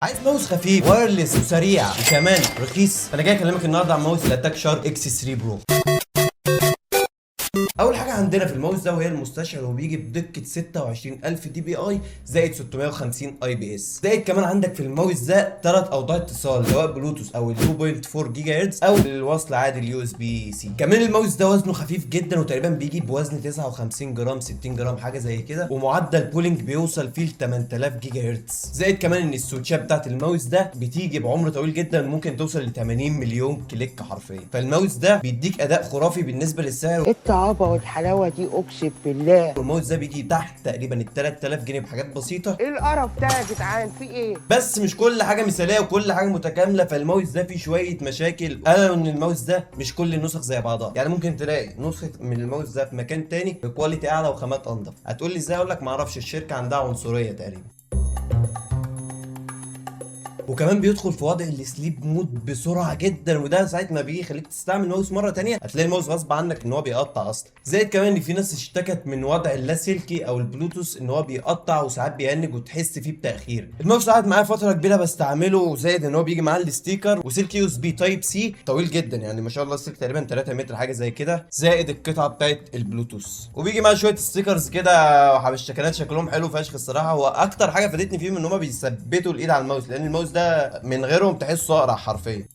عايز ماوس خفيف وايرلس وسريع وكمان رخيص، فانا جاي اكلمك النهارده عن ماوس الاتاك شارك اكس 3 برو. اول حاجه عندنا في الماوس ده وهي المستشعر، وبيجي بدقه 26000 دي بي اي زائد 650 اي بي اس. زائد كمان عندك في الماوس ده 3 اوضاع اتصال سواء بلوتوث او ال 2.4 جيجا هرتز او الوصل عادي اليو اس بي سي. كمان الماوس ده وزنه خفيف جدا وتقريبا بيجي بوزن 59 جرام 60 جرام حاجه زي كده، ومعدل بولينج بيوصل فيه ل 8000 جيجا هرتز. زائد كمان ان السويتشات بتاعت الماوس ده بتيجي بعمر طويل جدا، ممكن توصل ل 80 مليون كليك حرفيا. فالماوس ده بيديك اداء خرافي بالنسبه للسعر. الطعابة والحلاوة دي أقسم بالله. والماوس ده بيجي تحت تقريبا ال 3000 جنيه بحاجات بسيطه. إيه القرف ده يا جدعان؟ في إيه؟ بس مش كل حاجه مثاليه وكل حاجه متكامله، فالماوس ده فيه شويه مشاكل، الا ان الماوس ده مش كل النسخ زي بعضها. يعني ممكن تلاقي نسخه من الماوس ده في مكان تاني بكواليتي اعلى وخامات انضف. هتقول لي ازاي؟ اقول لك معرفش، الشركه عندها عنصريه تقريبا. وكمان بيدخل في وضع السليب مود بسرعه جدا، وده ساعه ما بيجي يخليك تستعمل الماوس مره تانية هتلاقي الماوس غصب عنك ان هو بيقطع اصلا. زائد كمان ان في ناس اشتكت من وضع اللاسلكي او البلوتوث ان هو بيقطع وساعات بيهنج وتحس فيه بتاخير. الماوس قعد معايا فتره كبيره بستعمله، زائد ان هو بيجي معاه الستيكر وسلك يو اس بي تايب سي طويل جدا، يعني ما شاء الله السلك تقريبا 3 متر حاجه زي كده، زائد القطعه بتاعت البلوتوث. وبيجي معاه شويه ستيكرز كده وحبشتكنات شكلهم حلو فشخ الصراحه. هو اكتر حاجه فادتني فيهم ان هم بيثبتوا الايد على الماوس، لان الماوس ده من غيرهم تحسه اقرع حرفيا.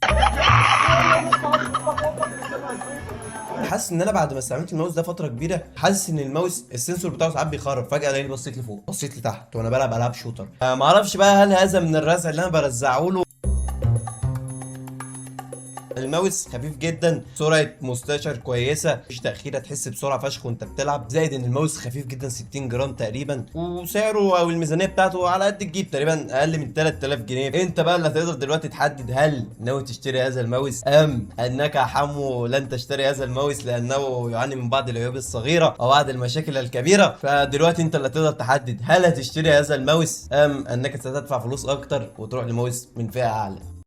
حاسس ان انا بعد ما استعملت الماوس ده فتره كبيره، حاسس ان الماوس السنسور بتاعه ساعات بيخرب فجاه، الاقيني بصيت لفوق بصيت لتحت وانا بلعب العاب شوتر. ما اعرفش بقى هل هذا من الرزع اللي انا برزعه له. الماوس خفيف جدا، سرعه مستشعر كويسه، مفيش تاخير، هتحس بسرعه فشخ وانت بتلعب. زائد ان الماوس خفيف جدا 60 جرام تقريبا، وسعره او الميزانيه بتاعته على قد الجيب تقريبا اقل من 3000 جنيه. انت بقى اللي هتقدر دلوقتي تحدد هل ناوي تشتري هذا الماوس ام انك حمو لن تشتري هذا الماوس لانه يعاني من بعض العيوب الصغيره او بعض المشاكل الكبيره. فدلوقتي انت اللي هتقدر تحدد هل هتشتري هذا الماوس ام انك ستدفع فلوس اكتر وتروح لماوس من فئه اعلى.